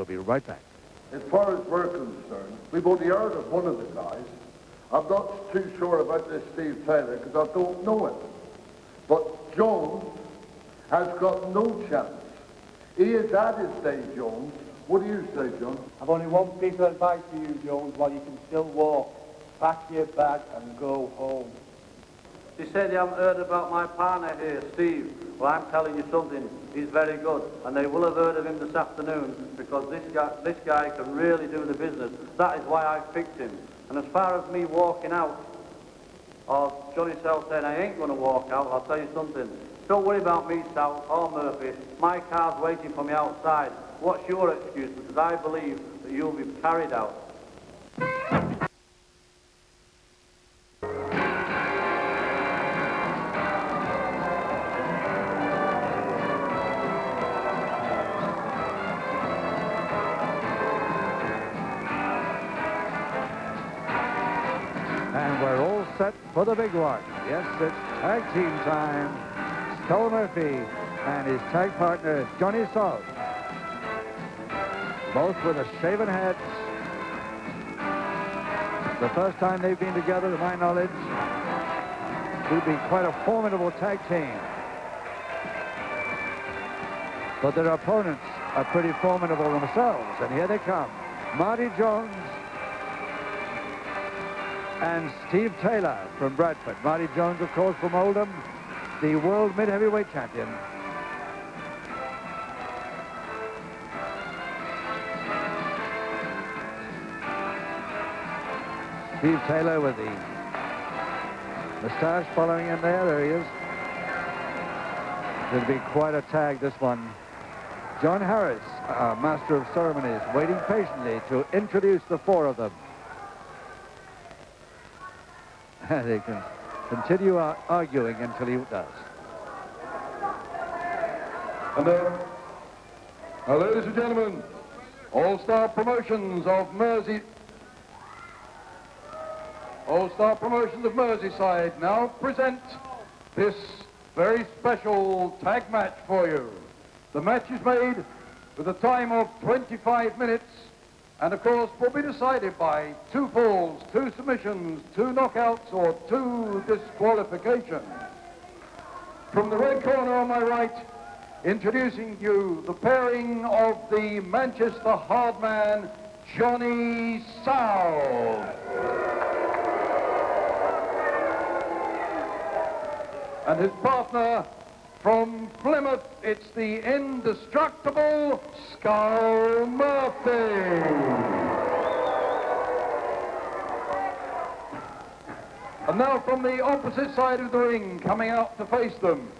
We'll be right back. As far as we're concerned, we've only heard of one of the guys. I'm not too sure about this Steve Taylor because I don't know it. But Jones has got no chance. He is at his day, Jones. What do you say, John? I've only one piece of advice for you, Jones, while you can still walk. Pack your bag and go home. They say they haven't heard about my partner here, Steve. Well, I'm telling you something. He's very good, and they will have heard of him this afternoon because this guy can really do the business. That is why I picked him. And as far as me walking out, or Johnny Sal saying I ain't going to walk out, I'll tell you something. Don't worry about me, Sal, or Murphy. My car's waiting for me outside. What's your excuse? Because I believe that you'll be carried out. And we're all set for the big one. Yes, it's tag team time. Skull Murphy and his tag partner, Johnny Salt. Both with a shaven heads. The first time they've been together, to my knowledge, will be quite a formidable tag team. But their opponents are pretty formidable themselves, and here they come. Marty Jones and Steve Taylor from Bradford. Marty Jones, of course, from Oldham, the world mid-heavyweight champion. Steve Taylor with the moustache following in there. There he is. It'll be quite a tag, this one. John Harris, master of ceremonies, waiting patiently to introduce the four of them. They can continue arguing until he does. And ladies and gentlemen, All-Star Promotions of Merseyside now present this very special tag match for you. The match is made with a time of 25 minutes and, of course, will be decided by 2 falls, 2 submissions, 2 knockouts, or 2 disqualifications. From the red corner on my right, introducing you the pairing of the Manchester hardman, Johnny Sal. And his partner from Plymouth, it's the indestructible Skull Murphy. And now from the opposite side of the ring, coming out to face them.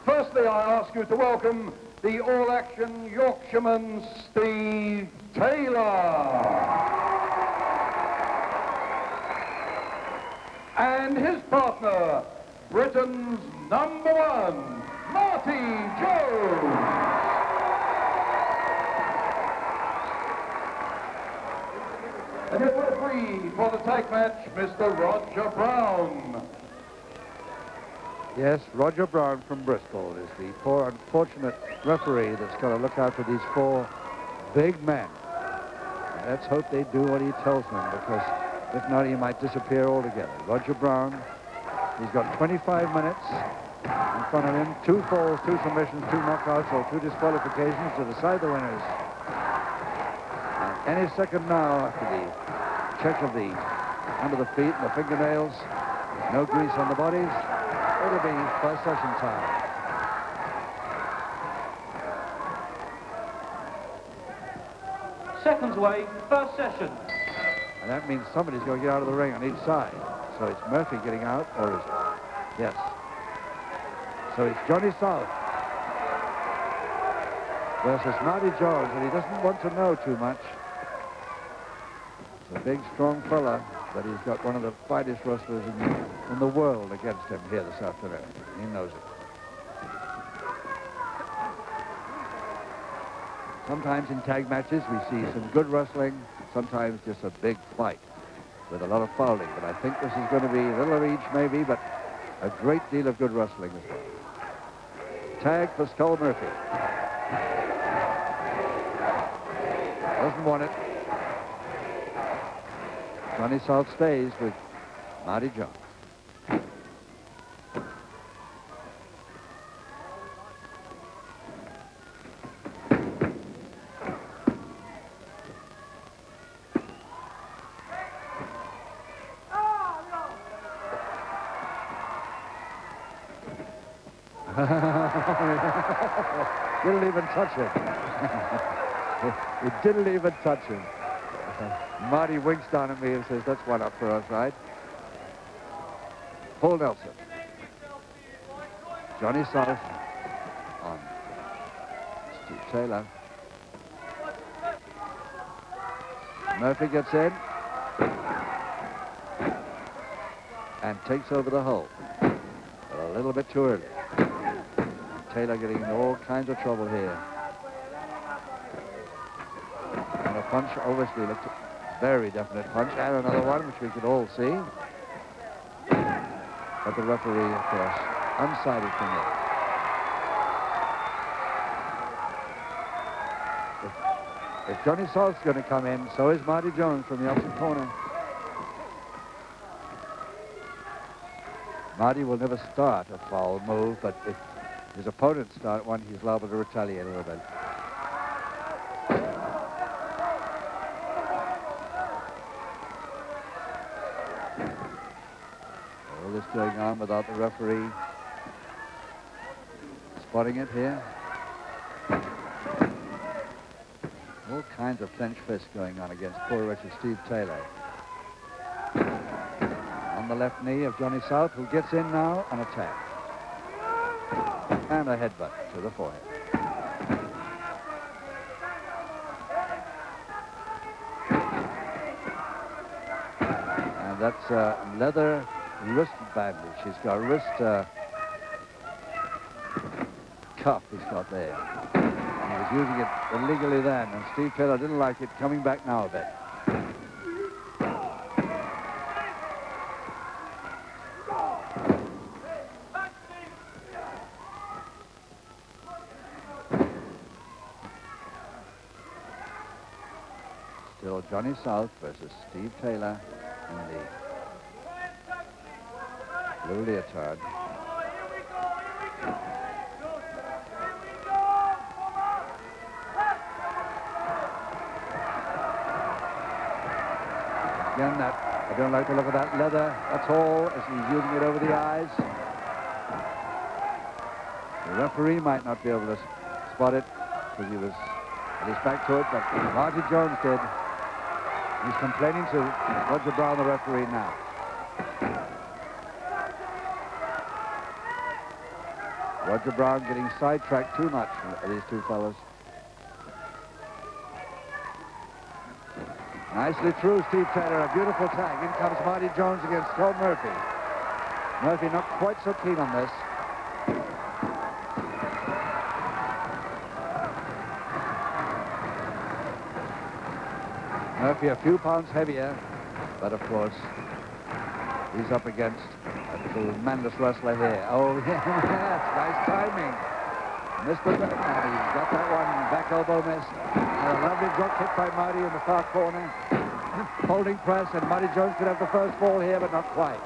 Firstly, I ask you to welcome the all-action Yorkshireman, Steve Taylor. And his partner, Britain's #1, Marty Jones. And your referee for the tag match, Mr. Roger Brown. Yes, Roger Brown from Bristol is the poor unfortunate referee that's got to look out for these 4 big men. And let's hope they do what he tells them, because if not, he might disappear altogether. Roger Brown, he's got 25 minutes in front of him. 2 falls, 2 submissions, 2 knockouts, or 2 disqualifications to decide the winners. And any second now, after the check of the under the feet and the fingernails, no grease on the bodies, it'll be first session time. Seconds away, first session. And that means somebody's going to get out of the ring on each side. So it's Murphy getting out, or is it? Yes. So it's Johnny South versus Marty Jones, and he doesn't want to know too much. It's a big, strong fella, but he's got one of the finest wrestlers in the world against him here this afternoon. He knows it. Sometimes in tag matches we see some good wrestling, sometimes just a big fight with a lot of fouling. But I think this is going to be a little of each maybe, but a great deal of good wrestling as well. Tag for Skull Murphy. Doesn't want it. Johnny South stays with Marty Jones. Didn't even touch him. It didn't even touch him. Marty winks down at me and says, that's one up for us, right? Paul Nelson. Johnny South on Steve Taylor. Murphy gets in and takes over the hole. But a little bit too early. Taylor getting into all kinds of trouble here. And a punch obviously looked a very definite punch. And another one, which we could all see. But the referee, of course, unsided from it. If Johnny South's going to come in, so is Marty Jones from the opposite corner. Marty will never start a foul move, but if his opponent start one, he's liable to retaliate a little bit. All this going on without the referee spotting it here. All kinds of clenched fists going on against poor wretched Steve Taylor. On the left knee of Johnny South, who gets in now and attacks. And a headbutt to the forehead. And that's a leather wrist bandage. He's got a wrist cuff he's got there. And he was using it illegally then, and Steve Taylor didn't like it, coming back now a bit. Still Johnny South versus Steve Taylor in the blue leotard. Again, I don't like the look of that leather at all as he's using it over the eyes. The referee might not be able to spot it because he was at his back to it, but Marty Jones did. He's complaining to Roger Brown, the referee, now. Roger Brown getting sidetracked too much for these two fellas. Nicely through, Steve Taylor. A beautiful tag. In comes Marty Jones against Skull Murphy. Murphy not quite so keen on this. Murphy a few pounds heavier, but of course, he's up against a tremendous wrestler here. Oh, yeah, nice timing. Missed the he's got that one, back elbow miss. And a lovely drop kick by Marty in the far corner. Holding press, and Marty Jones could have the first fall here, but not quite.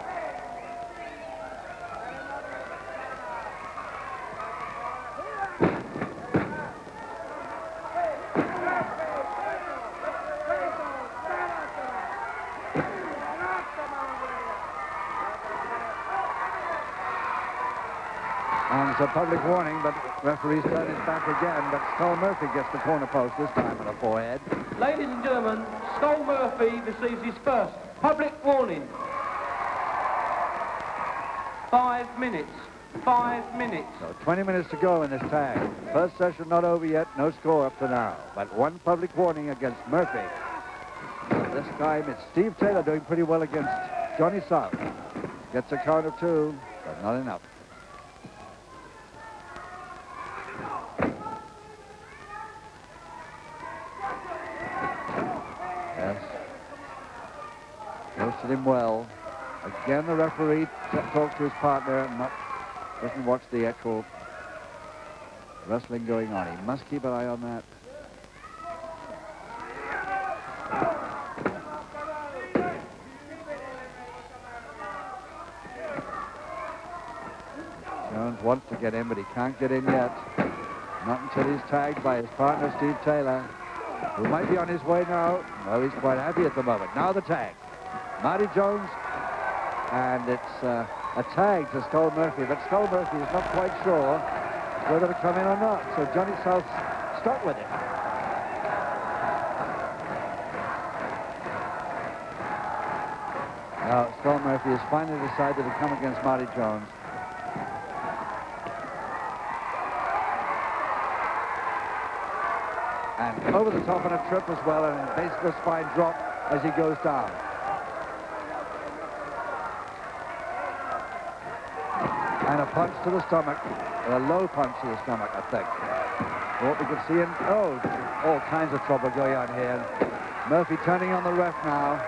And it's a public warning, but referee's turned his back again, but Skull Murphy gets the corner post this time on the forehead. Ladies and gentlemen, Skull Murphy receives his first public warning. 5 minutes. 5 minutes. So 20 minutes to go in this tag. First session not over yet, no score up to now. But one public warning against Murphy. So this time it's Steve Taylor doing pretty well against Johnny South. Gets a count of 2, but not enough. Yes. Roasted him well. Again, the referee talks to his partner and doesn't watch the actual wrestling going on. He must keep an eye on that. wants to get in, but he can't get in yet. Not until he's tagged by his partner, Steve Taylor, who might be on his way now. Well, he's quite happy at the moment. Now the tag. Marty Jones, and it's a tag to Skull Murphy, but Skull Murphy is not quite sure whether to come in or not, so Johnny South's stuck with it. Now, Skull Murphy has finally decided to come against Marty Jones. And over the top on a trip as well, and basically a spine drop as he goes down. And a punch to the stomach, a low punch to the stomach, I think. What we can see in, all kinds of trouble going on here. Murphy turning on the ref now.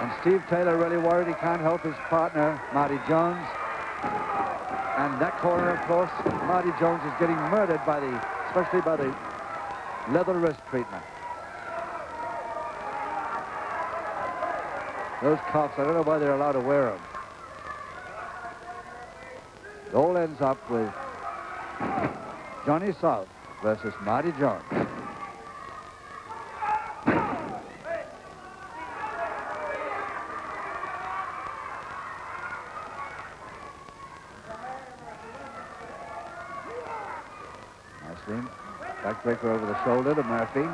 And Steve Taylor really worried he can't help his partner, Marty Jones. And that corner, of course, Marty Jones is getting murdered by especially by the leather wrist treatment. Those cuffs, I don't know why they're allowed to wear them. It all ends up with Johnny South versus Marty Jones. Backbreaker over the shoulder to Murphy.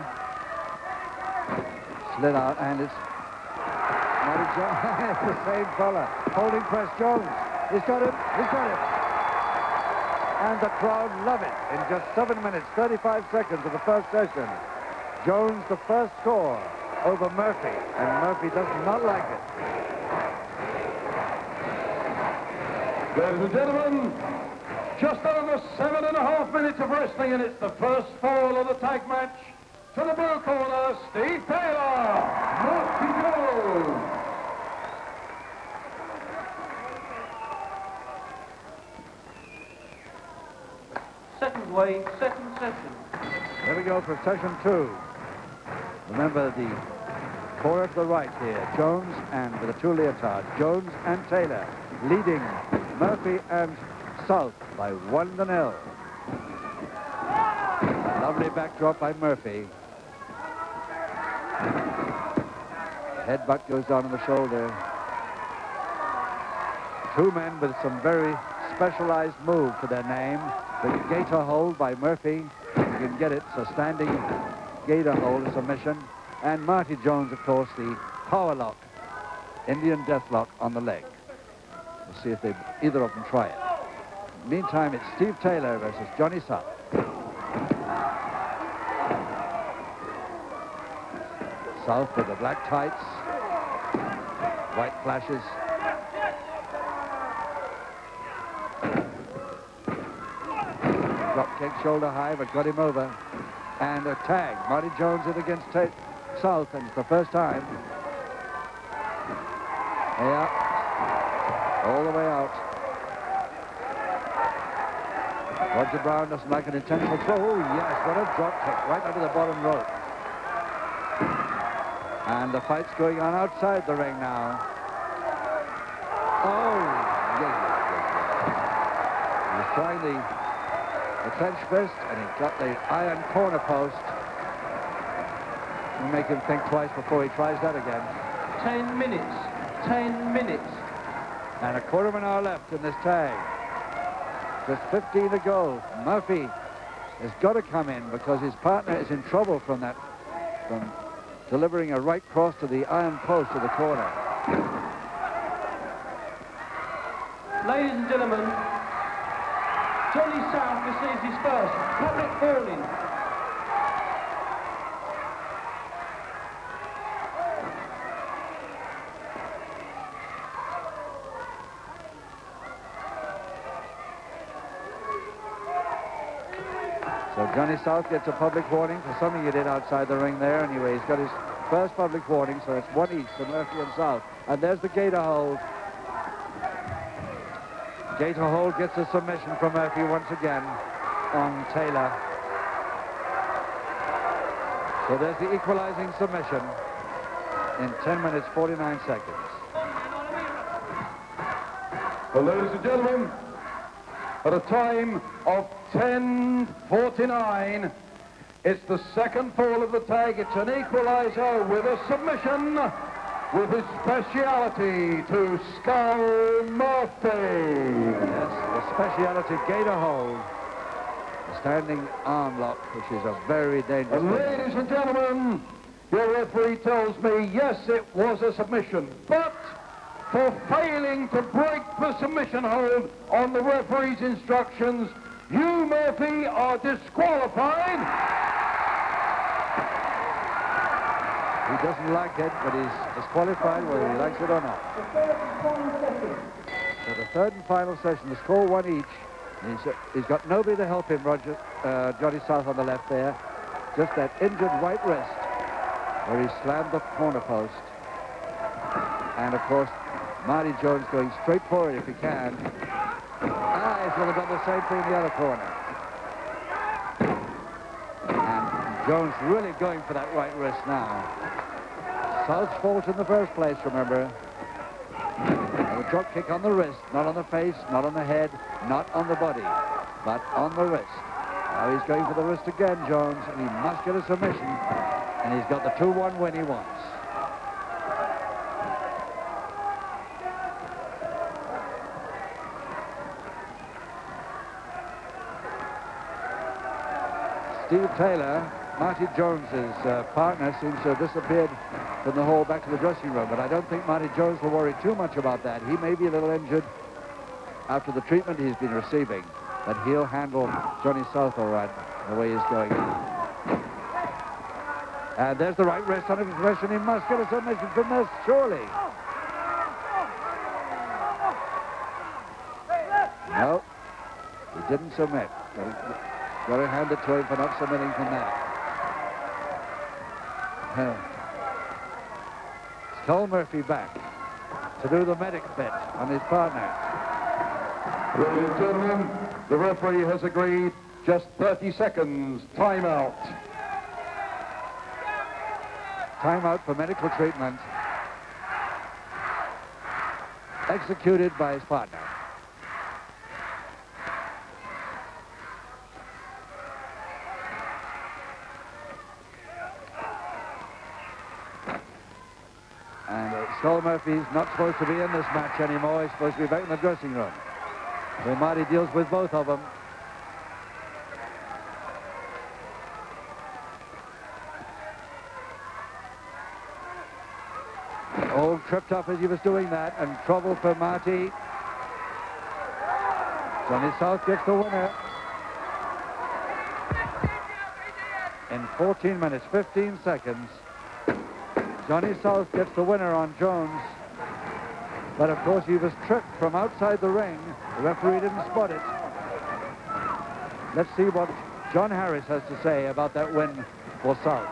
Slid out, and it's Marty Jones. It's the same fella. Holding press Jones. He's got it. He's got it. And the crowd love it. In just 7 minutes, 35 seconds of the first session, Jones the first score over Murphy, and Murphy does not like it. Ladies and gentlemen, just over 7.5 minutes of wrestling, and it's the first fall of the tag match. To the blue corner, Steve Taylor, Marty Jones. Second weight, second session. Here we go for session 2. Remember the corner to the right here, Jones and with the two leotards, Jones and Taylor leading Murphy and South by 1-0. Lovely backdrop by Murphy. Headbutt goes down on the shoulder. Two men with some very specialized move to their name. The gator hold by Murphy. You can get it. It's a standing gator hold, a submission. And Marty Jones, of course, the power lock, Indian death lock on the leg. We'll see if either of them try it. Meantime, it's Steve Taylor versus Johnny South. South with the black tights, white flashes. Drop kick, shoulder high, but got him over. And a tag. Marty Jones in against South, and it's the first time. Yeah, all the way out. Roger Brown doesn't like an intentional throw. Oh, yes, what a drop kick right under the bottom rope. And the fight's going on outside the ring now. Oh, yeah. He's trying the clench fist, and he got the iron corner post. We'll make him think twice before he tries that again. 10 minutes. 10 minutes. And a quarter of an hour left in this tag. Just 15 to go. Murphy has got to come in because his partner is in trouble from delivering a right cross to the iron post of the corner. Ladies and gentlemen, Johnny South receives his first public warning. So Johnny South gets a public warning for something he did outside the ring there. Anyway, he's got his first public warning, so it's one each for Murphy and South. And there's the gator hold. Gator hold gets a submission from Murphy once again on Taylor. So there's the equalizing submission in 10 minutes, 49 seconds. Well, ladies and gentlemen, at a time of 10:49. It's the second fall of the tag. It's an equalizer with a submission with his speciality to Skull Murphy. Yes, the speciality gator hold. The standing arm lock, which is a very dangerous And thing. ladies and gentlemen, your referee tells me, yes, it was a submission, but for failing to break the submission hold on the referee's instructions, you, Murphy, are disqualified. He doesn't like it, but he's disqualified whether he likes it or not. So the third and final session, the score one each. He's got nobody to help him, Johnny South on the left there. Just that injured right wrist where he slammed the corner post. And of course, Marty Jones going straight for it if he can. He's going to do the same thing in the other corner. And Jones really going for that right wrist now. South's fault in the first place, remember. A drop kick on the wrist, not on the face, not on the head, not on the body, but on the wrist. Now he's going for the wrist again, Jones, and he must get a submission. And he's got the 2-1 win he wants. Steve Taylor, Marty Jones's partner, seems to have disappeared from the hall back to the dressing room, but I don't think Marty Jones will worry too much about that. He may be a little injured after the treatment he's been receiving, but he'll handle Johnny South all right the way he's going. And there's the right wrist under compression. He must get a submission from this, surely. No, he didn't submit. Got to hand it to him for not submitting from that. Skull Murphy back to do the medic bit on his partner. Ladies and gentlemen, the referee has agreed just 30 seconds timeout. Timeout for medical treatment. Executed by his partner. And Skull Murphy's not supposed to be in this match anymore. He's supposed to be back in the dressing room, where Marty deals with both of them. All tripped up as he was doing that, and trouble for Marty. Johnny South gets the winner. In 14 minutes, 15 seconds. Johnny South gets the winner on Jones. But of course he was tripped from outside the ring. The referee didn't spot it. Let's see what John Harris has to say about that win for South.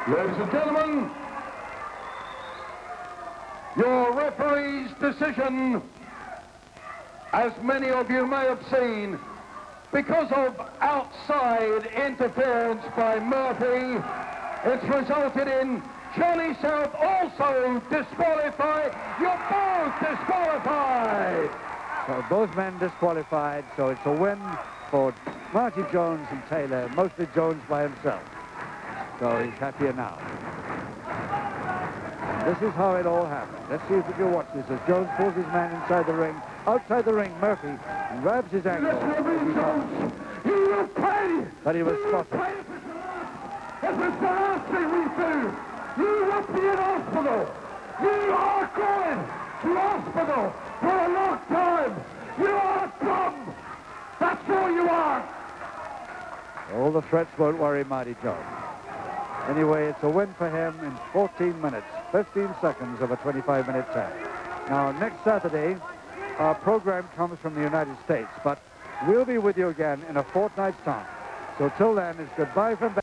Ladies and gentlemen, your referee's decision, as many of you may have seen, because of outside interference by Murphy, it's resulted in Johnny South also disqualified. You're both disqualified. So both men disqualified, so it's a win for Marty Jones and Taylor, mostly Jones by himself. So he's happier now. This is how it all happened. Let's see if we can watch this as Jones pulls his man inside the ring. Outside the ring, Murphy grabs his ankle. You will pay. But he was spotted. It was the last thing we do. You will be in hospital. You are going to hospital for a long time. You are a bum. That's all you are. All the threats won't worry Marty Jones. Anyway, it's a win for him in 14 minutes, 15 seconds of a 25-minute tag. Now, next Saturday, our program comes from the United States, but we'll be with you again in a fortnight's time. So till then, it's goodbye from...